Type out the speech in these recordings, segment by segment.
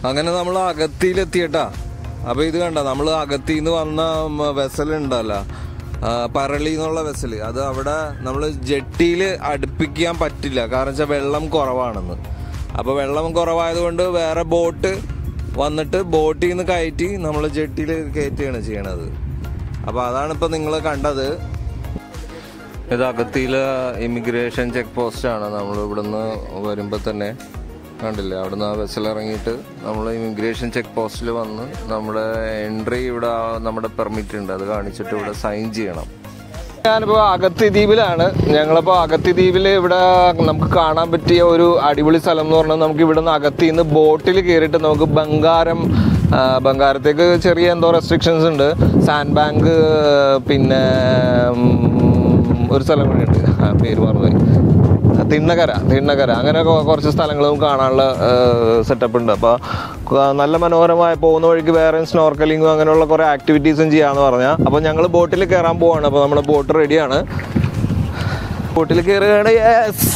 അങ്ങനെ നമ്മൾ അഗത്തിയിലെത്തിയട്ടാ. അപ്പൊ ഇത് കണ്ട, നമ്മൾ അഗത്തിന്ന് വന്ന വെസൽ ഉണ്ടല്ലോ, പരളി എന്നുള്ള വെസല്, അത് അവിടെ നമ്മൾ ജെട്ടിയിൽ അടുപ്പിക്കാൻ പറ്റില്ല. കാരണം വെച്ചാൽ വെള്ളം കുറവാണെന്ന്. അപ്പൊ വെള്ളം കുറവായതുകൊണ്ട് വേറെ ബോട്ട് വന്നിട്ട് ബോട്ടിൽ നിന്ന് കയറ്റി നമ്മൾ ജെട്ടിയിൽ കയറ്റുകയാണ് ചെയ്യണത്. അപ്പൊ അതാണ് ഇപ്പൊ നിങ്ങൾ കണ്ടത്. ഇത് അഗത്തിയിലെ ഇമിഗ്രേഷൻ ചെക്ക് പോസ്റ്റ് ആണ്. നമ്മൾ ഇവിടുന്ന് വരുമ്പോ തന്നെ കണ്ടില്ലേ, അവിടുന്ന് ആ വെസൽ ഇറങ്ങിയിട്ട് നമ്മൾ ഇമിഗ്രേഷൻ ചെക്ക് പോസ്റ്റിൽ വന്ന് നമ്മുടെ എൻട്രി, ഇവിടെ നമ്മുടെ പെർമിറ്റ് ഉണ്ട്, അത് കാണിച്ചിട്ട് ഇവിടെ സൈൻ ചെയ്യണം. ഞാനിപ്പോൾ അഗത്തി ദ്വീപിലാണ്. ഞങ്ങളിപ്പോൾ അഗത്തി ദ്വീപിൽ ഇവിടെ നമുക്ക് കാണാൻ പറ്റിയ ഒരു അടിപൊളി സ്ഥലം എന്ന് പറഞ്ഞാൽ, നമുക്ക് ഇവിടെ നിന്ന് അഗത്തിൽ നിന്ന് ബോട്ടിൽ കയറിയിട്ട് നമുക്ക് ബംഗാരത്തേക്ക് ചെറിയ എന്തോ റെസ്ട്രിക്ഷൻസ് ഉണ്ട്. സാൻഡ് ബാങ്ക്, പിന്നെ ഒരു സ്ഥലം കൂടി ഉണ്ട്, പേര് മറന്നുപോയി, തിണ്ണക്കര അങ്ങനെ കുറച്ച് സ്ഥലങ്ങളും കാണാനുള്ള സെറ്റപ്പ് ഉണ്ട്. അപ്പോൾ നല്ല മനോഹരമായ, പോകുന്ന വഴിക്ക് വേറെ സ്നോർക്കലിങ്ങും അങ്ങനെയുള്ള കുറേ ആക്ടിവിറ്റീസും ചെയ്യാമെന്ന് പറഞ്ഞാൽ. അപ്പോൾ ഞങ്ങൾ ബോട്ടിൽ കയറാൻ പോവാണ്. അപ്പോൾ നമ്മുടെ ബോട്ട് റെഡിയാണ്, ബോട്ടിൽ കയറുകയാണ്. Yes,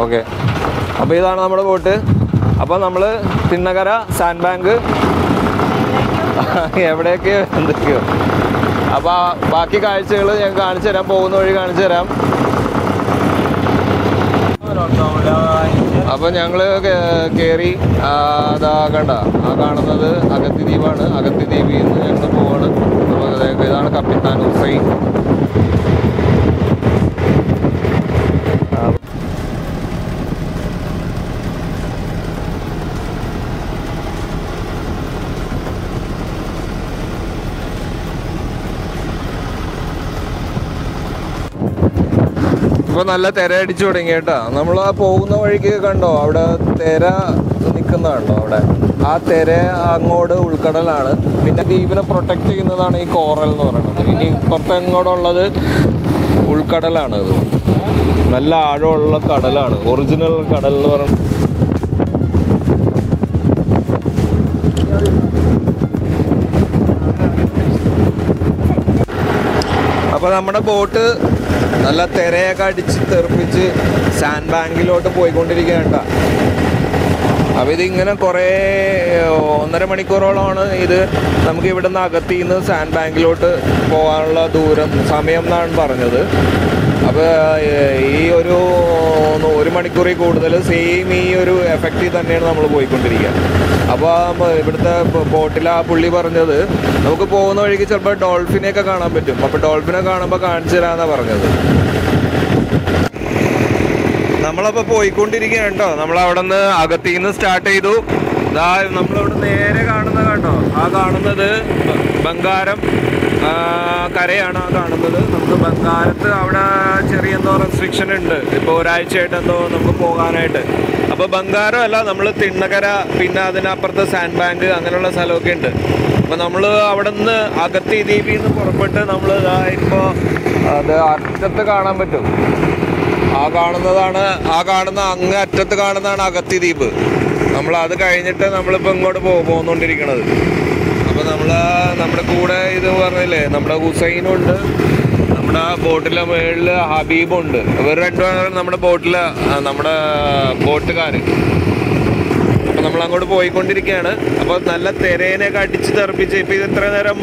okay. അപ്പോൾ ഇതാണ് നമ്മുടെ ബോട്ട്. അപ്പോൾ നമ്മൾ തിണ്ണക്കര, സാൻഡ് ബാങ്ക്, എവിടെയൊക്കെയോ എന്തൊക്കെയോ. അപ്പോൾ ബാക്കി കാഴ്ചകൾ ഞാൻ കാണിച്ചു തരാം, പോകുന്ന വഴി കാണിച്ചു തരാം. അപ്പോൾ ഞങ്ങൾ കയറി, അതാ കണ്ട, ആ കാണുന്നത് അഗത്തി ദ്വീപാണ്. അഗത്തി ദ്വീപിൽ നിന്ന് ഞങ്ങൾ പോവാണ്. അപ്പോൾ ഇതാണ് കപ്പിത്താൻ ഹുസൈൻ. ഇപ്പോൾ നല്ല തിര അടിച്ചു തുടങ്ങി കേട്ടോ. നമ്മൾ ആ പോകുന്ന വഴിക്ക് കണ്ടോ, അവിടെ തിര നിൽക്കുന്നതാണോ അവിടെ. ആ തിര അങ്ങോട്ട് ഉൾക്കടലാണ്. പിന്നെ ദ്വീപിനെ പ്രൊട്ടക്റ്റ് ചെയ്യുന്നതാണ് ഈ കോറൽ എന്ന് പറയുന്നത്. ഇനി പുറത്തെങ്ങോട്ടുള്ളത് ഉൾക്കടലാണ്. അത് നല്ല ആഴമുള്ള കടലാണ്, ഒറിജിനൽ കടൽ എന്ന് പറയുന്നത്. അപ്പോൾ നമ്മുടെ ബോട്ട് നല്ല തിരയൊക്കെ അടിച്ച് തെറിപ്പിച്ച് സാൻഡ് ബാങ്കിലോട്ട് പോയിക്കൊണ്ടിരിക്കുകയാണ്. അപ്പോൾ ഇതിങ്ങനെ കുറേ 1.5 മണിക്കൂറോളമാണ് ഇത് നമുക്ക് ഇവിടുന്ന് അകത്തിൽ നിന്ന് സാൻഡ് ബാങ്കിലോട്ട് പോകാനുള്ള സമയം എന്നാണ് പറഞ്ഞത്. അപ്പോൾ ഈ ഒരു 1 മണിക്കൂറിൽ കൂടുതൽ സെയിം ഈ ഒരു എഫക്റ്റിൽ തന്നെയാണ് നമ്മൾ പോയിക്കൊണ്ടിരിക്കുക. അപ്പോൾ ഇവിടുത്തെ ബോട്ടിൽ ആ പുള്ളി പറഞ്ഞത്, നമുക്ക് പോകുന്ന വഴിക്ക് ചിലപ്പോൾ ഡോൾഫിനെയൊക്കെ കാണാൻ പറ്റും. അപ്പോൾ ഡോൾഫിനെ കാണുമ്പോൾ കാണിച്ചു തരാമെന്നാണ് പറഞ്ഞത്. നമ്മളപ്പോൾ പോയിക്കൊണ്ടിരിക്കുകയാണ് കേട്ടോ. നമ്മളവിടെ നിന്ന് അകത്തിൽ നിന്ന് സ്റ്റാർട്ട് ചെയ്തു. ഇതാ നമ്മളിവിടെ നേരെ കാണുന്നത് കണ്ടോ, ആ കാണുന്നത് ബംഗാരം കരയാണ് ആ കാണുന്നത്. നമുക്ക് ബംഗാരത്ത് അവിടെ ചെറിയ എന്തോ റെസ്ട്രിക്ഷൻ ഉണ്ട്, ഇപ്പോൾ ഒരാഴ്ചയായിട്ട് എന്തോ നമുക്ക് പോകാനായിട്ട്. അപ്പോൾ ബംഗാരം അല്ല, നമ്മൾ തിണ്ണക്കര, പിന്നെ അതിനപ്പുറത്ത് സാൻഡ് ബാങ്ക്, അങ്ങനെയുള്ള സ്ഥലമൊക്കെ ഉണ്ട്. അപ്പോൾ നമ്മൾ അവിടെ നിന്ന് അഗത്തി ദ്വീപിൽ നിന്ന് പുറപ്പെട്ട് നമ്മൾ ഇപ്പോൾ അത് അറ്റത്ത് കാണാൻ പറ്റും. ആ കാണുന്ന അങ്ങ് അറ്റത്ത് കാണുന്നതാണ് അഗത്തി ദ്വീപ്. നമ്മൾ അത് കഴിഞ്ഞിട്ട് നമ്മളിപ്പോൾ ഇങ്ങോട്ട് പോകുന്നോണ്ടിരിക്കണത്. അപ്പോൾ നമ്മൾ നമ്മുടെ കൂടെ ഇത് പറഞ്ഞില്ലേ, നമ്മുടെ ഹുസൈനുണ്ട്, നമ്മുടെ ബോട്ടിലെ മേളില് ഹബീബുണ്ട്. ഇവർ രണ്ടുപേരും നമ്മുടെ ബോട്ടിലെ നമ്മുടെ ബോട്ടുകാര്. അപ്പം നമ്മൾ അങ്ങോട്ട് പോയിക്കൊണ്ടിരിക്കുകയാണ്. അപ്പോൾ നല്ല തിരേനെയൊക്കെ അടിച്ച് തെറിപ്പിച്ച് ഇപ്പം ഇത് ഇത്ര നേരം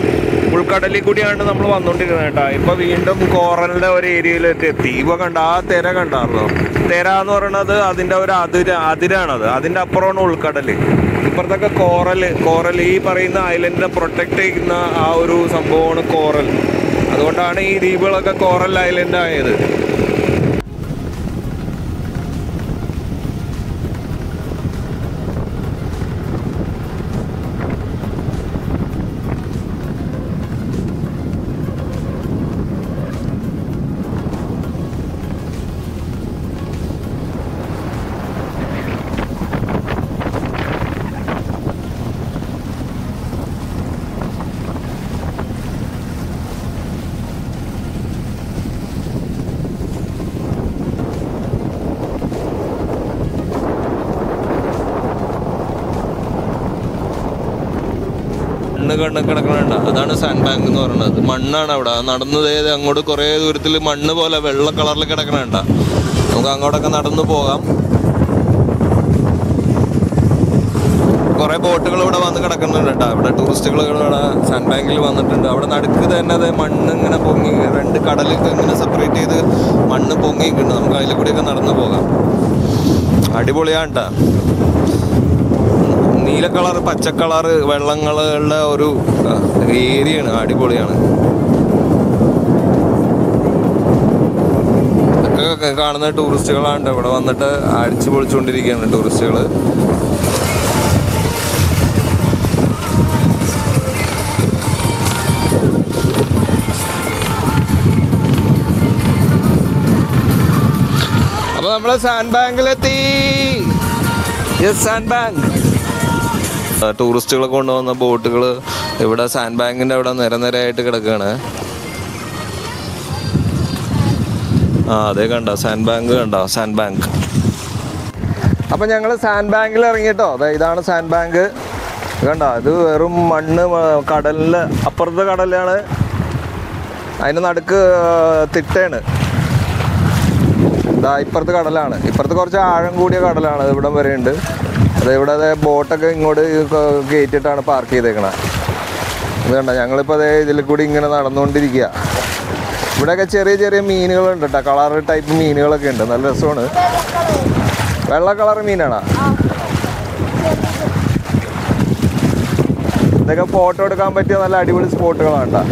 ഉൾക്കടലിൽ കൂടിയാണ് നമ്മൾ വന്നുകൊണ്ടിരുന്നത് കേട്ടോ. ഇപ്പം വീണ്ടും കോറലിൻ്റെ ഒരു ഏരിയയിലേക്ക് എത്തി. ഇപ്പോൾ കണ്ട ആ തിര കണ്ടായിരുന്നോ? തിര എന്ന് പറയുന്നത് അതിൻ്റെ ഒരു അതിരാണത്. അതിൻ്റെ അപ്പുറമാണ് ഉൾക്കടൽ. ഇപ്പുറത്തൊക്കെ കോറൽ ഈ പറയുന്ന ഐലൻഡിനെ പ്രൊട്ടക്റ്റ് ചെയ്യുന്ന ആ ഒരു സംഭവമാണ് കോറൽ. അതുകൊണ്ടാണ് ഈ ദ്വീപുകളൊക്കെ കോറൽ ഐലൻഡ് ആയത്. മണ്ണ് കിടക്കണുണ്ട്, അതാണ് സാൻഡ് ബാങ്ക് എന്ന് പറയുന്നത്. മണ്ണാണ് അവിടെ നടന്നത്. അങ്ങോട്ട് കുറേ ദൂരത്തിൽ മണ്ണ് പോലെ വെള്ള കളറിൽ കിടക്കണുണ്ട. നമുക്ക് അങ്ങോട്ടൊക്കെ നടന്നു പോകാം. കുറേ ബോട്ടുകൾ ഇവിടെ വന്ന് കിടക്കുന്നുണ്ട് കേട്ടോ. ഇവിടെ ടൂറിസ്റ്റുകൾ ഇവിടെ സാൻഡ് ബാങ്കിൽ വന്നിട്ടുണ്ട്. അവിടെ നടുക്ക് തന്നെ അത് മണ്ണ് ഇങ്ങനെ പൊങ്ങി, രണ്ട് കടലൊക്കെ ഇങ്ങനെ സെപ്പറേറ്റ് ചെയ്ത് മണ്ണ് പൊങ്ങിയിട്ടുണ്ട്. നമുക്ക് അതിൽ കൂടിയൊക്കെ നടന്നു പോകാം. അടിപൊളിയാണ് കേട്ടോ. നീല കളർ, പച്ച കളർ വെള്ളങ്ങളുടെ ഒരു ഏരിയയാണ്. അടിപൊളിയാണ്. ഒക്കെ കാണുന്ന ടൂറിസ്റ്റുകളാണ് ഇവിടെ വന്നിട്ട് അടിച്ചു പൊളിച്ചുകൊണ്ടിരിക്കുകയാണ് ടൂറിസ്റ്റുകൾ. അപ്പൊ നമ്മള് സാൻഡ് ബാങ്കിലെത്തി. സാൻഡ് ബാങ്ക് ടൂറിസ്റ്റുകളെ കൊണ്ടുവന്ന ബോട്ടുകൾ ഇവിടെ സാൻഡ് ബാങ്കിൻ്റെ അവിടെ നിരനിരയായിട്ട് കിടക്കുകയാണ്. അതെ കണ്ടോ സാൻഡ് ബാങ്ക്, കണ്ടോ സാൻഡ് ബാങ്ക്. അപ്പം ഞങ്ങൾ സാൻഡ് ബാങ്കിൽ ഇറങ്ങിയിട്ടോ. അതെ ഇതാണ് സാൻഡ് ബാങ്ക്. കണ്ടോ, ഇത് വെറും മണ്ണ്, കടലിൽ അപ്പുറത്തെ കടലാണ്, അതിന് നടുക്ക് തിട്ടയാണ്. ഇതാ ഇപ്പുറത്ത് കടലാണ്. ഇപ്പുറത്ത് കുറച്ച് ആഴം കൂടിയ കടലാണ്. ഇവിടം വരെ ഉണ്ട്. ഇവിടെ ബോട്ടൊക്കെ ഇങ്ങോട്ട് കയറ്റിയിട്ടാണ് പാർക്ക് ചെയ്തേക്കണത്. ഇത് കണ്ട, ഞങ്ങളിപ്പോൾ അതേ ഇതിൽ കൂടി ഇങ്ങനെ നടന്നുകൊണ്ടിരിക്കുക. ഇവിടെയൊക്കെ ചെറിയ ചെറിയ മീനുകളുണ്ട് കേട്ടോ. കളർ ടൈപ്പ് മീനുകളൊക്കെ ഉണ്ട്. നല്ല രസമാണ്. വെള്ള കളർ മീനാണോ? ഇതൊക്കെ ഫോട്ടോ എടുക്കാൻ പറ്റിയ നല്ല അടിപൊളി സ്പോട്ടുകളാണ് കേട്ടോ.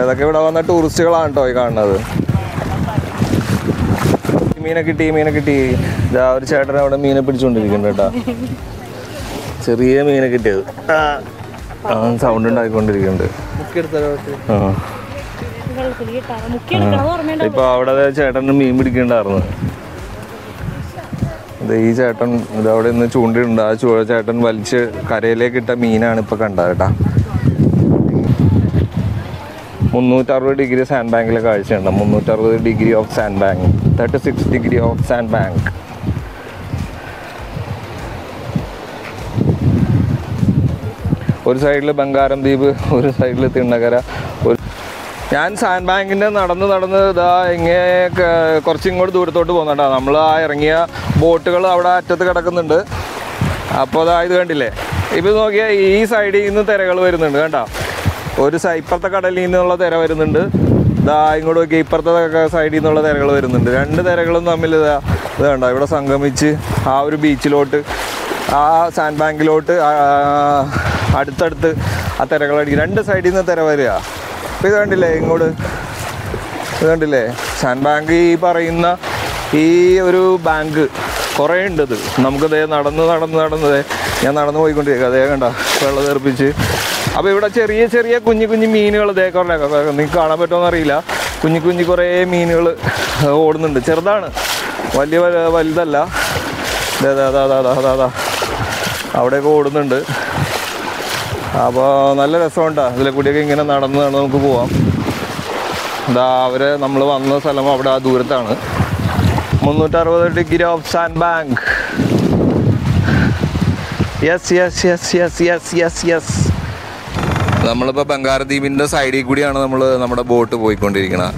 ഇതൊക്കെ ഇവിടെ വന്ന ടൂറിസ്റ്റുകളാണ് കേട്ടോ ഈ കാണുന്നത്. മീനെ കിട്ടി. ഇതാ ഒരു ചേട്ടൻ അവിടെ മീനെ പിടിച്ചുകൊണ്ടിരിക്കുന്നുണ്ട് കേട്ടോ. ചെറിയ മീനെ കിട്ടിയത്. സൗണ്ട് ഉണ്ടാക്കിക്കൊണ്ടിരിക്കുന്നുണ്ട്. ഇപ്പൊ അവിടെ ചേട്ടന് മീൻ പിടിക്കണ്ടായിരുന്നു. ഈ ചേട്ടൻ ഇതവിടെ നിന്ന് ചൂണ്ടിട്ടുണ്ട്. ആ ചേട്ടൻ വലിച്ച് കരയിലേക്ക് ഇട്ട മീനാണ് ഇപ്പൊ കണ്ടത് കേട്ടാ. 360 ഡിഗ്രി സാൻഡ് ബാങ്കിലെ കാഴ്ചയുണ്ട്. 360 degree of sand bank, 36 degree of sand bank. ഒരു സൈഡിൽ ബംഗാരം ദ്വീപ്, ഒരു സൈഡിൽ തിണ്ണകര. ഞാൻ സാൻഡ് ബാങ്കിൻ്റെ നടന്ന് ഇതാ ഇങ്ങനെ കുറച്ചിങ്ങോട്ട് ദൂരത്തോട്ട് പോകുന്നുണ്ടാ. നമ്മൾ ആ ഇറങ്ങിയ ബോട്ടുകൾ അവിടെ അറ്റത്ത് കിടക്കുന്നുണ്ട്. അപ്പോൾ അതാ ഇത് കണ്ടില്ലേ, ഇപ്പം നോക്കിയാൽ ഈ സൈഡിൽ നിന്ന് തിരകൾ വരുന്നുണ്ട് കണ്ടോ. ഒരു ഇപ്പുറത്തെ കടലിൽ നിന്നുള്ള തിര വരുന്നുണ്ട്. ഇതാ ഇങ്ങോട്ട് നോക്കി ഇപ്പുറത്തെ സൈഡിൽ നിന്നുള്ള തിരകൾ വരുന്നുണ്ട്. രണ്ട് തിരകളും തമ്മിൽ ഇത് കണ്ടോ ഇവിടെ സംഗമിച്ച് ആ ഒരു ബീച്ചിലോട്ട്, ആ സാൻഡ് ബാങ്കിലോട്ട് അടുത്തടുത്ത് ആ തിരകളടിക്കും. രണ്ട് സൈഡിൽ നിന്ന് തിര വരിക. അപ്പോൾ ഇത് കണ്ടില്ലേ ഇങ്ങോട്ട്, ഇത് കണ്ടില്ലേ സാൻഡ് ബാങ്ക്. ഈ പറയുന്ന ഈ ഒരു ബാങ്ക് കുറേ ഉണ്ട്. ഇത് നമുക്കതേ നടന്ന് ഞാൻ നടന്നു പോയിക്കൊണ്ടിരിക്കുക. അതേ കണ്ട വെള്ളം തെറിപ്പിച്ച്. അപ്പോൾ ഇവിടെ ചെറിയ ചെറിയ കുഞ്ഞു മീനുകൾ ഇതേ കുറേ നിങ്ങൾക്ക് കാണാൻ പറ്റുമോയെന്ന് അറിയില്ല. കുഞ്ഞു കുറേ മീനുകൾ ഓടുന്നുണ്ട്. ചെറുതാണ്, വലുതല്ല. അതാ അവിടെയൊക്കെ ഓടുന്നുണ്ട്. അപ്പോൾ നല്ല രസമുണ്ടാ. ഇതിലെ കൂടിയൊക്കെ ഇങ്ങനെ നടന്ന് നമുക്ക് പോവാം. ഇതാ നമ്മൾ വന്ന സ്ഥലം അവിടെ ആ ദൂരത്താണ്. 360 degree of sand bank. Yes yes yes yes yes yes yes. നമ്മളിപ്പോൾ ബംഗാരദ്വീപിൻ്റെ സൈഡിൽ കൂടിയാണ് നമ്മുടെ ബോട്ട് പോയിക്കൊണ്ടിരിക്കുന്നത്.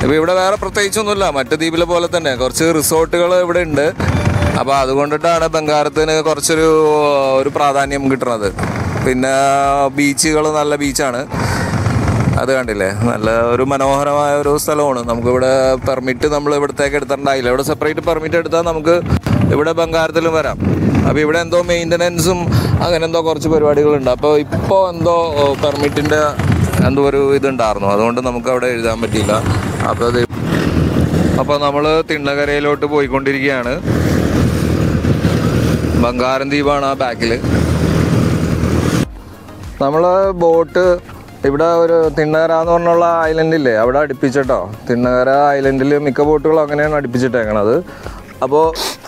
ഇപ്പോൾ ഇവിടെ വേറെ പ്രത്യേകിച്ചൊന്നുമില്ല, മറ്റു ദ്വീപിലെ പോലെ തന്നെ കുറച്ച് റിസോർട്ടുകൾ ഇവിടെ ഉണ്ട്. അപ്പോൾ അതുകൊണ്ടിട്ടാണ് ബംഗാരത്തിന് കുറച്ചൊരു പ്രാധാന്യം കിട്ടുന്നത്. പിന്നെ ബീച്ചുകൾ നല്ല ബീച്ചാണ്, അത് കണ്ടില്ലേ, നല്ല ഒരു മനോഹരമായ ഒരു സ്ഥലമാണ്. നമുക്കിവിടെ പെർമിറ്റ് നമ്മൾ ഇവിടത്തേക്ക് എടുത്തിട്ടുണ്ടായില്ല. ഇവിടെ സെപ്പറേറ്റ് പെർമിറ്റ് എടുത്താൽ നമുക്ക് ഇവിടെ ബംഗാരത്തിലും വരാം. അപ്പോൾ ഇവിടെ എന്തോ മെയിൻ്റനൻസും അങ്ങനെ എന്തോ കുറച്ച് പരിപാടികളുണ്ട്. അപ്പോൾ ഇപ്പോൾ എന്തോ പെർമിറ്റിൻ്റെ എന്തോ ഒരു ഇതുണ്ടായിരുന്നു, അതുകൊണ്ട് നമുക്ക് അവിടെ എഴുതാൻ പറ്റിയില്ല. അപ്പോൾ നമ്മൾ തിണ്ണകരയിലോട്ട് പോയിക്കൊണ്ടിരിക്കുകയാണ്. ബംഗാരം ദ്വീപാണ് ആ ബാക്കിൽ. നമ്മൾ ബോട്ട് ഇവിടെ ഒരു തിണ്ണകര എന്ന് പറഞ്ഞുള്ള ഐലൻഡില്ലേ, അവിടെ അടുപ്പിച്ചിട്ടോ. തിണ്ണകര ഐലൻഡിൽ മിക്ക ബോട്ടുകളും അങ്ങനെയാണ് അടുപ്പിച്ചിട്ടേക്കണത്. അപ്പോൾ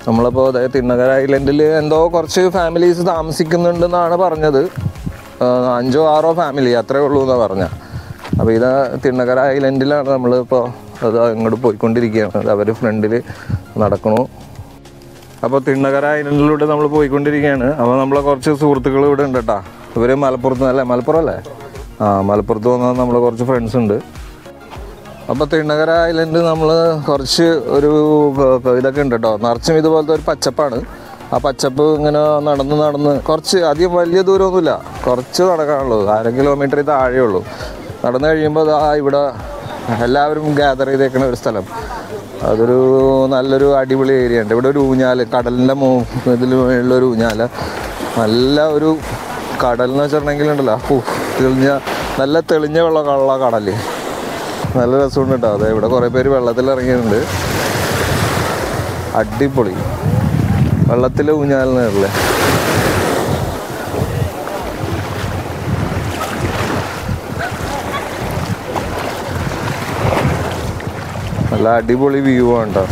നമ്മളിപ്പോൾ അതായത് തിണ്ണകര ഐലൻഡിൽ എന്തോ കുറച്ച് ഫാമിലീസ് താമസിക്കുന്നുണ്ടെന്നാണ് പറഞ്ഞത്. 5 or 6 ഫാമിലി അത്രേ ഉള്ളൂ എന്നാണ് പറഞ്ഞത്. അപ്പോൾ ഇത് തിണ്ണകര ഐലൻഡിലാണ് നമ്മളിപ്പോൾ അത് ഇങ്ങോട്ട് പോയിക്കൊണ്ടിരിക്കുകയാണ്. അത് അവർ ഫ്രണ്ടിൽ നടക്കണു. അപ്പോൾ തിണ്ണകര ഐലൻഡിലൂടെ നമ്മൾ പോയിക്കൊണ്ടിരിക്കുകയാണ്. അപ്പോൾ നമ്മളെ കുറച്ച് സുഹൃത്തുക്കൾ ഇവിടെ ഉണ്ട് കേട്ടോ. ഇവർ മലപ്പുറത്ത് അല്ലേ, മലപ്പുറം അല്ലേ? മലപ്പുറത്ത് വന്നാൽ നമ്മൾ കുറച്ച് ഫ്രണ്ട്സ് ഉണ്ട്. അപ്പോൾ തിണ്ണകര ഐലൻഡ് നമ്മൾ കുറച്ച് ഒരു ഇതൊക്കെ ഉണ്ട് കേട്ടോ. നിറച്ചും ഇതുപോലത്തെ ഒരു പച്ചപ്പാണ്. ആ പച്ചപ്പ് ഇങ്ങനെ നടന്ന് കുറച്ച് അധികം വലിയ ദൂരമൊന്നുമില്ല, കുറച്ച് നടക്കാനുള്ളൂ. 1/2 കിലോമീറ്റർ താഴെ ഉള്ളൂ. നടന്നു കഴിയുമ്പോൾ ഇവിടെ എല്ലാവരും ഗ്യാദർ ചെയ്തേക്കുന്ന ഒരു സ്ഥലം. അതൊരു നല്ലൊരു അടിപൊളി ഏരിയ ഉണ്ട്. ഇവിടെ ഒരു ഊഞ്ഞാൽ, കടലിൻ്റെ ഇതിൽ ഉള്ളൊരു ഊഞ്ഞാൽ, നല്ല ഒരു കടൽ എന്ന് വെച്ചിട്ടുണ്ടെങ്കിൽ ഉണ്ടല്ലോ, നല്ല തെളിഞ്ഞ വെള്ളമുള്ള കടൽ, നല്ല രസമുണ്ട് കേട്ടോ. അതെ, ഇവിടെ കുറേ പേര് വെള്ളത്തിൽ ഇറങ്ങിയിട്ടുണ്ട്. അടിപൊളി വെള്ളത്തിൽ ഊഞ്ഞാലിനല്ലേ. നല്ല അടിപൊളി വ്യൂ ആണ് കേട്ടോ.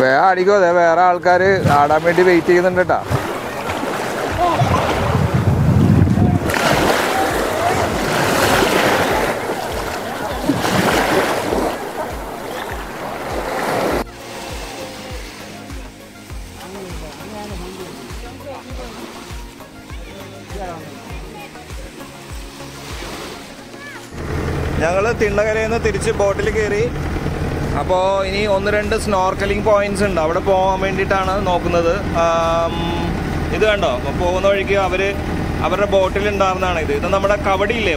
വേറെ അടിക്കോ, അതെ വേറെ ആൾക്കാർ ആടാൻ വേണ്ടി വെയിറ്റ് ചെയ്യുന്നുണ്ട് കേട്ടോ. ഞങ്ങൾ തിണ്ണകരയിൽ നിന്ന് തിരിച്ച് ബോട്ടിൽ കയറി. അപ്പോൾ ഇനി 1-2 സ്നോർക്കലിംഗ് പോയിന്റ്സ് ഉണ്ട്, അവിടെ പോകാൻ വേണ്ടിയിട്ടാണ് നോക്കുന്നത്. ഇത് കണ്ടോ, പോകുന്ന വഴിക്ക് അവരുടെ ബോട്ടിൽ ഉണ്ടാകുന്നതാണ് ഇത്. നമ്മുടെ കവടിയില്ലേ,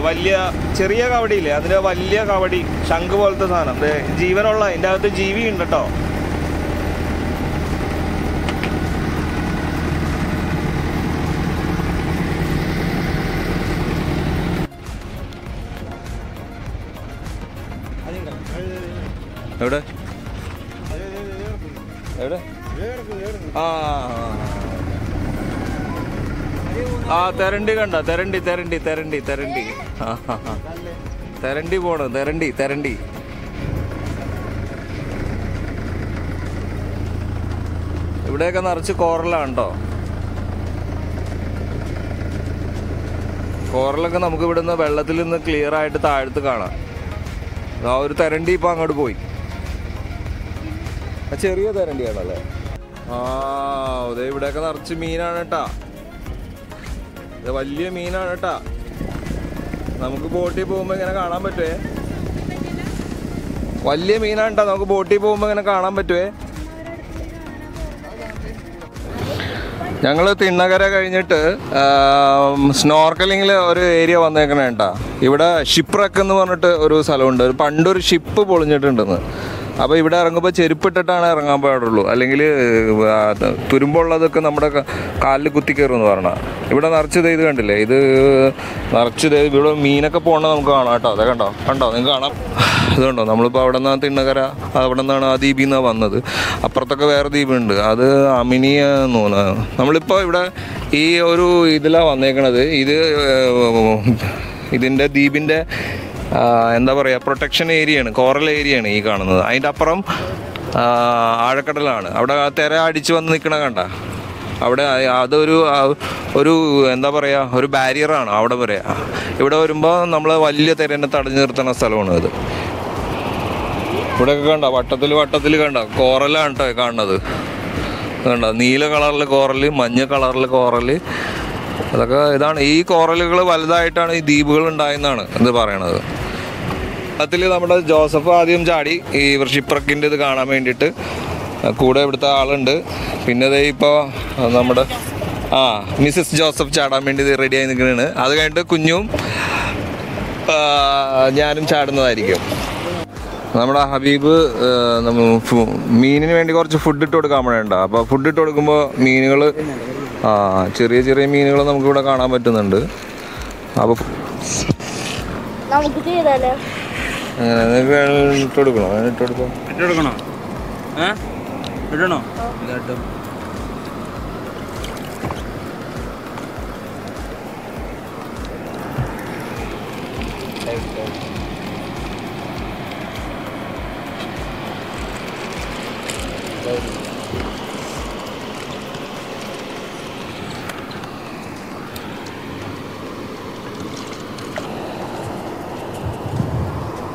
ചെറിയ കവടിയില്ലേ, അതിൻ്റെ വലിയ കവടി, ശംഖ് പോലത്തെ സാധനം, ജീവനുള്ള, അതിൻ്റെ അകത്ത് ജീവി ഉണ്ട് കേട്ടോ. എവിടെ എവിടെ തെരണ്ടി കണ്ട, തെരണ്ടി പോണ, തെരണ്ടി. ഇവിടെയൊക്കെ നിറച്ച് കോറലാണ് കേട്ടോ. കോറലൊക്കെ നമുക്ക് ഇവിടുന്ന് വെള്ളത്തിൽ നിന്ന് ക്ലിയർ ആയിട്ട് താഴത്ത് കാണാം. ആ ഒരു തെരണ്ടി ഇപ്പൊ അങ്ങോട്ട് പോയി. ചെറിയ തെരണ്ടിയാണല്ലേ. അതെ, ഇവിടെയൊക്കെ നിറച്ച് മീനാണ് കേട്ടാ. ഇത് വലിയ മീനാണ് കേട്ടാ. നമുക്ക് ബോട്ടിൽ പോകുമ്പോ ഇങ്ങനെ കാണാൻ പറ്റുവേ. വലിയ മീനാണ് കേട്ടാ, നമുക്ക് ബോട്ടിൽ പോകുമ്പോ ഇങ്ങനെ കാണാൻ പറ്റുവേ. ഞങ്ങൾ തിണ്ണകര കഴിഞ്ഞിട്ട് സ്നോർക്കലിങ്ങിൽ ഒരു ഏരിയ വന്നേക്കണേ കേട്ടാ. ഇവിടെ ഷിപ്പ്റക്ക് എന്ന് പറഞ്ഞിട്ട് ഒരു സ്ഥലമുണ്ട്. പണ്ടൊരു ഷിപ്പ് പൊളിഞ്ഞിട്ടുണ്ടെന്ന്. അപ്പോൾ ഇവിടെ ഇറങ്ങുമ്പോൾ ചെരുപ്പിട്ടിട്ടാണ് ഇറങ്ങാൻ പാടുള്ളൂ, അല്ലെങ്കിൽ തുരുമ്പുള്ളതൊക്കെ നമ്മുടെ കാലിൽ കുത്തി കയറുമെന്ന് പറഞ്ഞാൽ. ഇവിടെ നിറച്ച് ഇത് കണ്ടില്ലേ, ഇത് നിറച്ച് ഇവിടെ മീനൊക്കെ പോകണമെന്ന് നമുക്ക് കാണാം കേട്ടോ. അതെ കണ്ടോ നിങ്ങൾക്ക് കാണാം. ഇത് കണ്ടോ, നമ്മളിപ്പോൾ അവിടെ നിന്നാണ് തിണ്ണകര, അവിടെ നിന്നാണ് ആ ദ്വീപിൽ നിന്നാണ് വന്നത്. അപ്പുറത്തൊക്കെ വേറെ ദ്വീപുണ്ട്, അത് അമിനിയ എന്ന് തോന്നുന്നത്. നമ്മളിപ്പോൾ ഇവിടെ ഈ ഒരു ഇതിലാണ് വന്നേക്കണത്. ഇതിൻ്റെ ദ്വീപിൻ്റെ എന്താ പറയുക, പ്രൊട്ടക്ഷൻ ഏരിയയാണ്, കോറൽ ഏരിയയാണ് ഈ കാണുന്നത്. അതിൻ്റെ അപ്പുറം ആഴക്കടലാണ്. അവിടെ തിര അടിച്ച് വന്ന് നിൽക്കണ കണ്ട, അവിടെ അതൊരു ഒരു എന്താ പറയുക, ഒരു ബാരിയറാണ് അവിടെ വരെ. ഇവിടെ വരുമ്പോൾ നമ്മൾ വലിയ തിരനെ തടഞ്ഞു നിർത്തുന്ന സ്ഥലമാണ് ഇത്. ഇവിടെയൊക്കെ കണ്ട വട്ടത്തിൽ കണ്ട കോറലാണ് കേട്ടോ കാണുന്നത്. കണ്ട നീല കളറിൽ കോറൽ, മഞ്ഞ കളറിൽ കോറൽ, അതൊക്കെ ഇതാണ്. ഈ കോറലുകൾ വലുതായിട്ടാണ് ഈ ദ്വീപുകൾ ഉണ്ടായെന്നാണ് ഇത് പറയണത്. അതിൽ നമ്മുടെ ജോസഫ് ആദ്യം ചാടി ഈ ഷിപ്രക്കിൻ്റെ ഇത് കാണാൻ വേണ്ടിയിട്ട്. കൂടെ ഇവിടുത്തെ ആളുണ്ട്. പിന്നെ ഇത് ഇപ്പോൾ നമ്മുടെ മിസ്സസ് ജോസഫ് ചാടാൻ വേണ്ടി റെഡി ആയി നിൽക്കുന്നതാണ്. അത് കഴിഞ്ഞിട്ട് കുഞ്ഞും ഞാനും ചാടുന്നതായിരിക്കും. നമ്മുടെ ഹബീബ് മീനിന് വേണ്ടി കുറച്ച് ഫുഡ് ഇട്ട് കൊടുക്കാൻ വേണ്ട. അപ്പോൾ ഫുഡ് ഇട്ട് കൊടുക്കുമ്പോൾ മീനുകൾ ചെറിയ മീനുകൾ നമുക്കിവിടെ കാണാൻ പറ്റുന്നുണ്ട്. അപ്പോൾ അങ്ങനെ ഇട്ട് കൊടുക്കണോ? ഇടണോ?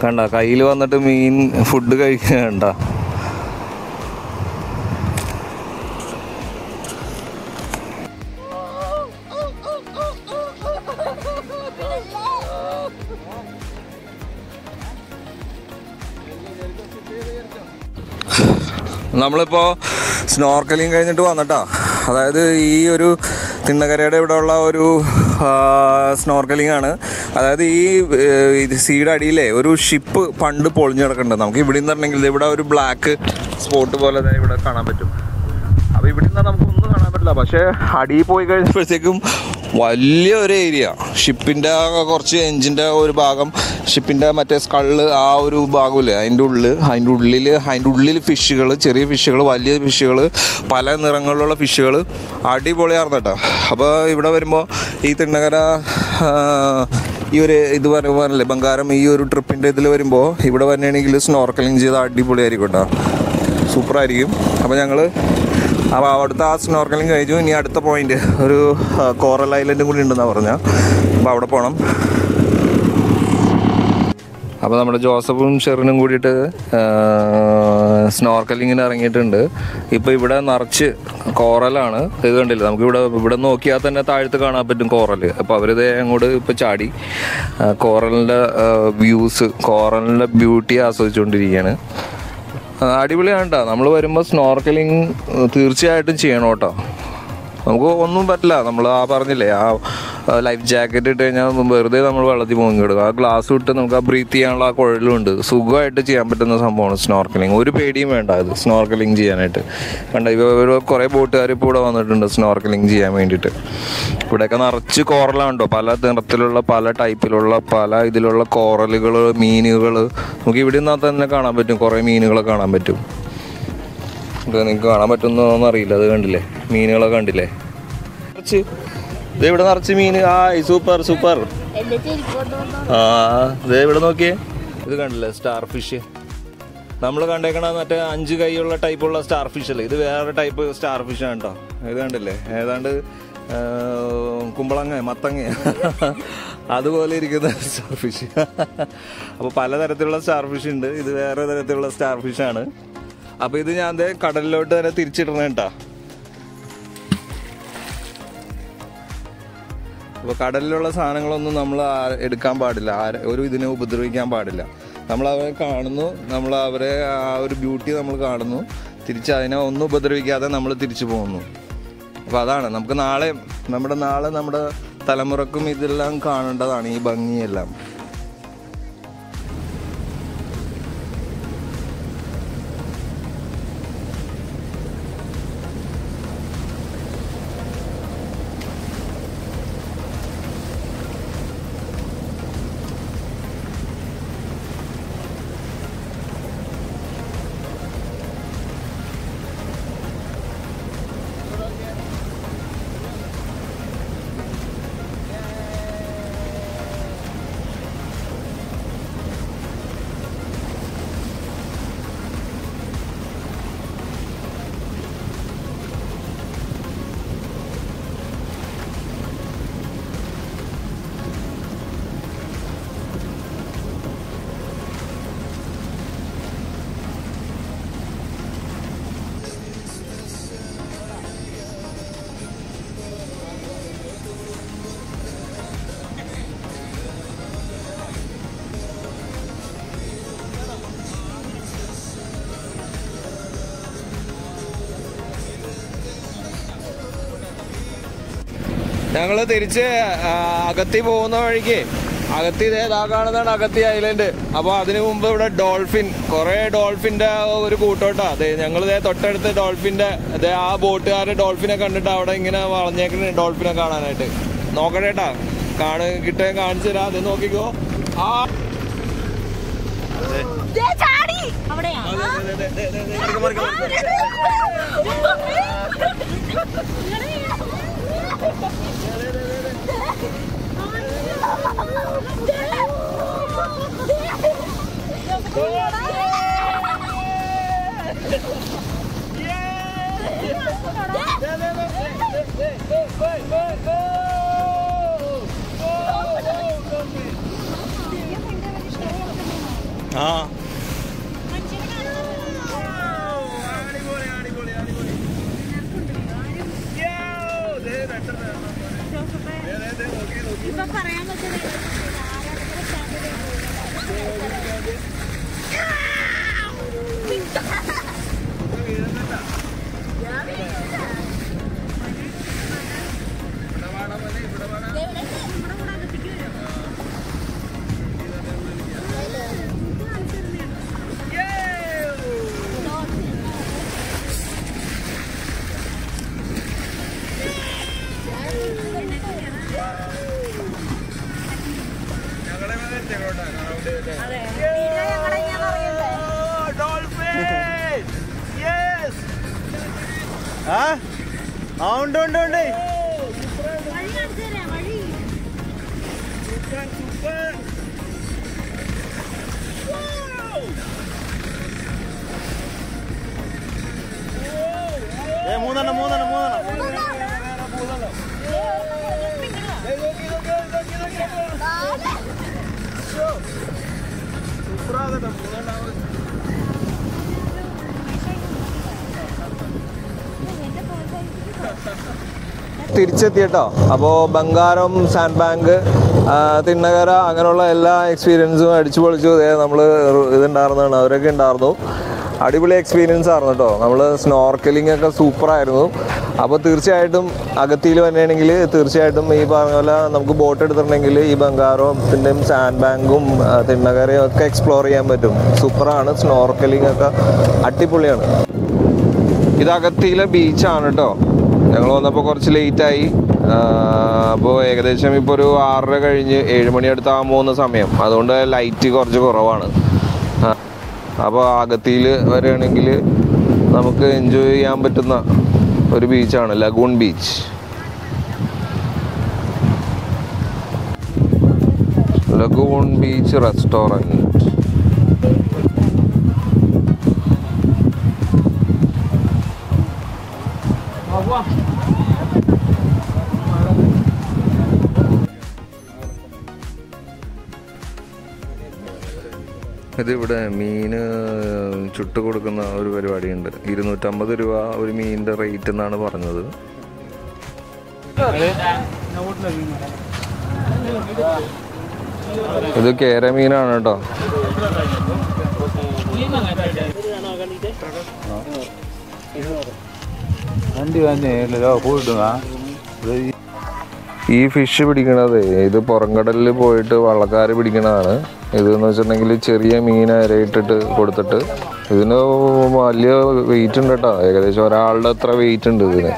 കണ്ട കയ്യിൽ വന്നിട്ട് മീൻ ഫുഡ് കഴിക്കണ്ട. നമ്മളിപ്പോൾ സ്നോർക്കലിങ് കഴിഞ്ഞിട്ട് വന്നിട്ടാ. അതായത് ഈ ഒരു തിണ്ണക്കരയുടെ ഇവിടെ ഉള്ള ഒരു സ്നോർക്കലിംഗ് ആണ്. അതായത് ഈ സീയുടെ അടിയിലെ ഒരു ഷിപ്പ് പണ്ട് പൊളിഞ്ഞു കിടക്കുന്നുണ്ട്. നമുക്ക് ഇവിടെ നിന്നുണ്ടെങ്കിൽ ഇവിടെ ഒരു ബ്ലാക്ക് സ്പോട്ട് പോലെ ഇവിടെ കാണാൻ പറ്റും. അപ്പോൾ ഇവിടെ നിന്ന് നമുക്കൊന്നും കാണാൻ പറ്റില്ല. പക്ഷേ അടിയിൽ പോയി കഴിഞ്ഞപ്പോഴത്തേക്കും വലിയൊരു ഏരിയ, ഷിപ്പിൻ്റെ കുറച്ച് എഞ്ചിൻ്റെ ഒരു ഭാഗം, ഷിപ്പിൻ്റെ മറ്റേ സ്കള്ള് ആ ഒരു ഭാഗമില്ലേ, അതിൻ്റെ ഉള്ളിൽ ഫിഷുകൾ, ചെറിയ ഫിഷുകൾ, വലിയ ഫിഷുകൾ, പല നിറങ്ങളിലുള്ള ഫിഷുകൾ, അടിപൊളിയായിരുന്നു കേട്ടോ. അപ്പോൾ ഇവിടെ വരുമ്പോൾ ഈ തിണ്ണക്കര ഈ ഒരു ഇത് പറഞ്ഞല്ലേ ബംഗാരം, ഈ ഒരു ട്രിപ്പിൻ്റെ ഇതിൽ വരുമ്പോൾ ഇവിടെ വരികയാണെങ്കിൽ സ്നോർക്കലിംഗ് ചെയ്താൽ അടിപൊളിയായിരിക്കും കേട്ടോ, സൂപ്പറായിരിക്കും. അപ്പോൾ അവിടുത്തെ ആ സ്നോർക്കലിംഗ് കഴിഞ്ഞു. ഇനി അടുത്ത പോയിന്റ് ഒരു കോറൽ ഐലൻഡും കൂടി ഉണ്ടെന്നാണ് പറഞ്ഞാൽ. അപ്പോൾ അവിടെ പോകണം. അപ്പോൾ നമ്മുടെ ജോസഫും ഷെറിനും കൂടിയിട്ട് സ്നോർക്കലിങ്ങിന് ഇറങ്ങിയിട്ടുണ്ട്. ഇപ്പോൾ ഇവിടെ നിറച്ച് കോറലാണ്. ഇത് കണ്ടില്ല, നമുക്ക് ഇവിടെ നോക്കിയാൽ തന്നെ താഴത്ത് കാണാൻ പറ്റും കോറൽ. അപ്പോൾ അവരിത് അങ്ങോട്ട് ഇപ്പോൾ ചാടി കോറലിൻ്റെ വ്യൂസ്, കോറലിൻ്റെ ബ്യൂട്ടി ആസ്വദിച്ചുകൊണ്ടിരിക്കുകയാണ്. അടിപൊളിയാണ് കേട്ടോ. നമ്മൾ വരുമ്പോൾ സ്നോർക്കലിംഗ് തീർച്ചയായിട്ടും ചെയ്യണം കേട്ടോ. നമുക്ക് ഒന്നും പറ്റില്ല. നമ്മൾ പറഞ്ഞില്ലേ ആ ലൈഫ് ജാക്കറ്റ് ഇട്ട് കഴിഞ്ഞാൽ വെറുതെ നമ്മൾ വെള്ളത്തിൽ മുങ്ങിടും. ആ ഗ്ലാസ് ഇട്ട് നമുക്ക് ആ ബ്രീത്ത് ചെയ്യാനുള്ള ആ കുഴലുണ്ട്. സുഖമായിട്ട് ചെയ്യാൻ പറ്റുന്ന സംഭവമാണ് സ്നോർക്കലിംഗ്. ഒരു പേടിയും വേണ്ട ഇത് സ്നോർക്കലിംഗ് ചെയ്യാനായിട്ട്. കണ്ട ഇവർ കുറേ ബോട്ടുകാർ ഇപ്പോൾ ഇവിടെ വന്നിട്ടുണ്ട് സ്നോർക്കലിംഗ് ചെയ്യാൻ വേണ്ടിയിട്ട്. ഇവിടെയൊക്കെ നിറച്ച് കോറലാണല്ലോ, പല നിറത്തിലുള്ള പല ടൈപ്പിലുള്ള പല ഇതിലുള്ള കോറലുകൾ, മീനുകൾ. നമുക്ക് ഇവിടെ നിന്നാൽ തന്നെ കാണാൻ പറ്റും, കുറേ മീനുകളെ കാണാൻ പറ്റും. നിങ്ങൾക്ക് കാണാൻ പറ്റുന്നോന്ന് അറിയില്ല. അത് കണ്ടില്ലേ, മീനുകളൊക്കെ കണ്ടില്ലേ, നിറച്ച് ഇത് ഇവിടെ നിറച്ച് മീൻ. Super super. ഇതേ ഇവിടെ നോക്കിയേ, ഇത് കണ്ടില്ലേ സ്റ്റാർ ഫിഷ്. നമ്മൾ കണ്ടേക്കണ മറ്റേ 5 കൈയുള്ള ടൈപ്പുള്ള സ്റ്റാർ ഫിഷ് അല്ലേ, ഇത് വേറെ ടൈപ്പ് സ്റ്റാർ ഫിഷ് ആണ് കേട്ടോ. ഇത് കണ്ടില്ലേ, ഏതാണ്ട് കുമ്പളങ്ങ മത്തങ്ങ അതുപോലെ ഇരിക്കുന്ന സ്റ്റാർ ഫിഷ്. അപ്പോൾ പലതരത്തിലുള്ള സ്റ്റാർ ഫിഷ് ഉണ്ട്. ഇത് വേറെ തരത്തിലുള്ള സ്റ്റാർ ഫിഷാണ്. അപ്പോൾ ഇത് ഞാൻ കടലിലോട്ട് തന്നെ തിരിച്ചിടണ കേട്ടോ. അപ്പോൾ കടലിലുള്ള സാധനങ്ങളൊന്നും നമ്മൾ എടുക്കാൻ പാടില്ല, ഒരു ഇതിനെ ഉപദ്രവിക്കാൻ പാടില്ല. നമ്മൾ അവരെ കാണുന്നു, നമ്മൾ അവരെ ആ ഒരു ബ്യൂട്ടി നമ്മൾ കാണുന്നു, തിരിച്ച് അതിനെ ഒന്നും ഉപദ്രവിക്കാതെ നമ്മൾ തിരിച്ചു പോകുന്നു. അപ്പോൾ അതാണ് നമുക്ക് നാളെ നമ്മുടെ തലമുറക്കും ഇതെല്ലാം കാണേണ്ടതാണ്, ഈ ഭംഗിയെല്ലാം. ഞങ്ങൾ തിരിച്ച് അഗത്തി പോകുന്ന വഴിക്ക് അഗത്തി ഇതാ കാണുന്നതാണ് അഗത്തി ഐലൻഡ്. അപ്പോൾ അതിനു മുമ്പ് ഇവിടെ ഡോൾഫിൻ, കുറേ ഡോൾഫിൻ്റെ ഒരു കൂട്ടോട്ടാ. അതെ, ഞങ്ങൾ ഇതേ തൊട്ടടുത്ത് ഡോൾഫിൻ്റെ അതെ ആ ബോട്ടുകാർ ഡോൾഫിനെ കണ്ടിട്ട് അവിടെ ഇങ്ങനെ വളഞ്ഞേക്കുന്ന ഡോൾഫിനെ കാണാനായിട്ട്. നോക്കണേട്ടാ, കിട്ടേ കാണിച്ചു തരാം. അത് നോക്കിക്കോ. ആ ഉണ്ട്. മൂന്നെണ്ണം തിരിച്ചെത്തി കേട്ടോ. അപ്പോൾ ബംഗാരം, സാൻഡ് ബാങ്ക്, തിണ്ണകര അങ്ങനെയുള്ള എല്ലാ എക്സ്പീരിയൻസും അടിച്ചു പൊളിച്ചു. നമ്മൾ ഇതുണ്ടായിരുന്നതാണ്, അവരൊക്കെ ഉണ്ടായിരുന്നു. അടിപൊളി എക്സ്പീരിയൻസ് ആയിരുന്നു കേട്ടോ. നമ്മൾ സ്നോർക്കലിംഗ് ഒക്കെ സൂപ്പറായിരുന്നു. അപ്പോൾ തീർച്ചയായിട്ടും അഗത്തിയിൽ വരികയാണെങ്കിൽ തീർച്ചയായിട്ടും ഈ പറഞ്ഞ പോലെ നമുക്ക് ബോട്ട് എടുത്തിട്ടുണ്ടെങ്കിൽ ഈ ബംഗാരത്തിൻ്റെയും സാൻഡ് ബാങ്കും തിണ്ണകരയും ഒക്കെ എക്സ്പ്ലോർ ചെയ്യാൻ പറ്റും. സൂപ്പറാണ്. സ്നോർക്കലിംഗ് ഒക്കെ അടിപൊളിയാണ്. ഇത് അഗത്തിയിലെ ബീച്ചാണ് കേട്ടോ. ഞങ്ങൾ വന്നപ്പോൾ കുറച്ച് ലേറ്റായി. അപ്പോൾ ഏകദേശം ഇപ്പോൾ ഒരു 6:30 കഴിഞ്ഞ് 7 മണി അടുത്താകാൻ പോകുന്ന സമയം. അതുകൊണ്ട് ലൈറ്റ് കുറച്ച് കുറവാണ്. അപ്പോൾ അഗത്തിയിൽ വരികയാണെങ്കിൽ നമുക്ക് എൻജോയ് ചെയ്യാൻ പറ്റുന്ന ഒരു ബീച്ചാണ് lagoon beach. Lagoon beach restaurant. ഇതിവിടെ മീന് ചുട്ട് കൊടുക്കുന്ന ഒരു പരിപാടിയുണ്ട്. 250 രൂപ ഒരു മീനിൻ്റെ റേറ്റ് എന്നാണ് പറഞ്ഞത്. ഇത് കേര മീനാണ് കേട്ടോ. ഈ ഫിഷ് പിടിക്കണത് ഇത് പുറംകടലിൽ പോയിട്ട് വള്ളക്കാർ പിടിക്കണതാണ്. ഇതെന്ന് വെച്ചിട്ടുണ്ടെങ്കിൽ ചെറിയ മീൻ ഇരയിട്ടിട്ട് കൊടുത്തിട്ട് ഇതിന് വലിയ വെയിറ്റ് ഉണ്ട് കേട്ടോ. ഏകദേശം ഒരാളുടെ അത്ര വെയിറ്റ് ഉണ്ട് ഇതിന്.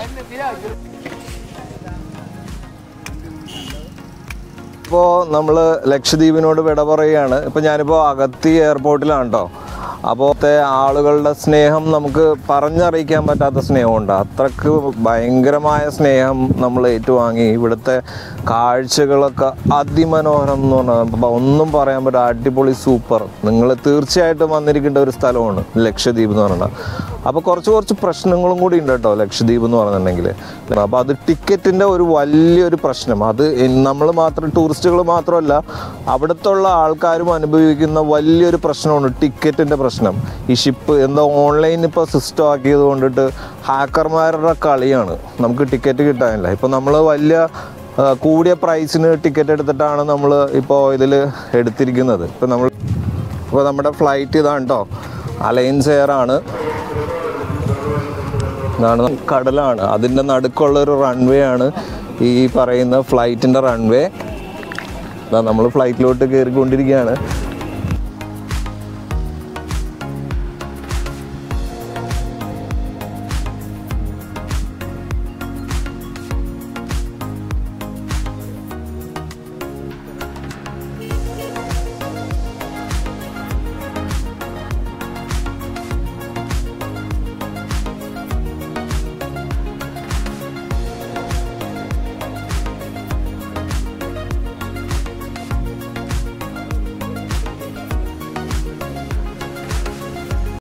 ഇപ്പോൾ നമ്മൾ ലക്ഷദ്വീപിനോട് വിട പറയുകയാണ്. ഇപ്പോൾ ഞാനിപ്പോൾ അഗത്തി എയർപോർട്ടിലാണ് കേട്ടോ. അപ്പോഴത്തെ ആളുകളുടെ സ്നേഹം നമുക്ക് പറഞ്ഞറിയിക്കാൻ പറ്റാത്ത സ്നേഹമുണ്ട്. അത്രക്ക് ഭയങ്കരമായ സ്നേഹം നമ്മൾ ഏറ്റുവാങ്ങി. ഇവിടുത്തെ കാഴ്ചകളൊക്കെ അതിമനോഹരം എന്ന് പറഞ്ഞാൽ ഒന്നും പറയാൻ പറ്റില്ല. അടിപൊളി, സൂപ്പർ. നിങ്ങൾ തീർച്ചയായിട്ടും വന്നിരിക്കേണ്ട ഒരു സ്ഥലമാണ് ലക്ഷദ്വീപ് എന്ന് പറഞ്ഞാൽ. അപ്പോൾ കുറച്ച് പ്രശ്നങ്ങളും കൂടി ഉണ്ട് കേട്ടോ ലക്ഷദ്വീപ് എന്ന് പറഞ്ഞിട്ടുണ്ടെങ്കിൽ. അപ്പോൾ അത് ടിക്കറ്റിൻ്റെ ഒരു വലിയൊരു പ്രശ്നം. അത് നമ്മൾ മാത്രം, ടൂറിസ്റ്റുകൾ മാത്രമല്ല, അവിടുത്തുള്ള ആൾക്കാരും അനുഭവിക്കുന്ന വലിയൊരു പ്രശ്നമാണ് ടിക്കറ്റിൻ്റെ പ്രശ്നം. ഈ ഷിപ്പ് എന്താ ഓൺലൈൻ ഇപ്പോൾ സിസ്റ്റം ആക്കിയത് കൊണ്ടിട്ട് ഹാക്കർമാരുടെ കളിയാണ്. നമുക്ക് ടിക്കറ്റ് കിട്ടാനില്ല. ഇപ്പോൾ നമ്മൾ വലിയ കൂടിയ പ്രൈസിന് ടിക്കറ്റ് എടുത്തിട്ടാണ് നമ്മൾ ഇപ്പോൾ ഇതിൽ എടുത്തിരിക്കുന്നത്. ഇപ്പോൾ നമ്മുടെ ഫ്ലൈറ്റ് ഇതാണ് കേട്ടോ. അലയൻസ് എയർ ആണ്. ഇതാണ് കടലാണ്. അതിൻ്റെ നടുക്കുള്ളൊരു റൺവേ ആണ് ഈ പറയുന്ന ഫ്ലൈറ്റിൻ്റെ റൺവേ. നമ്മൾ ഫ്ലൈറ്റിലോട്ട് കയറിക്കൊണ്ടിരിക്കുകയാണ്.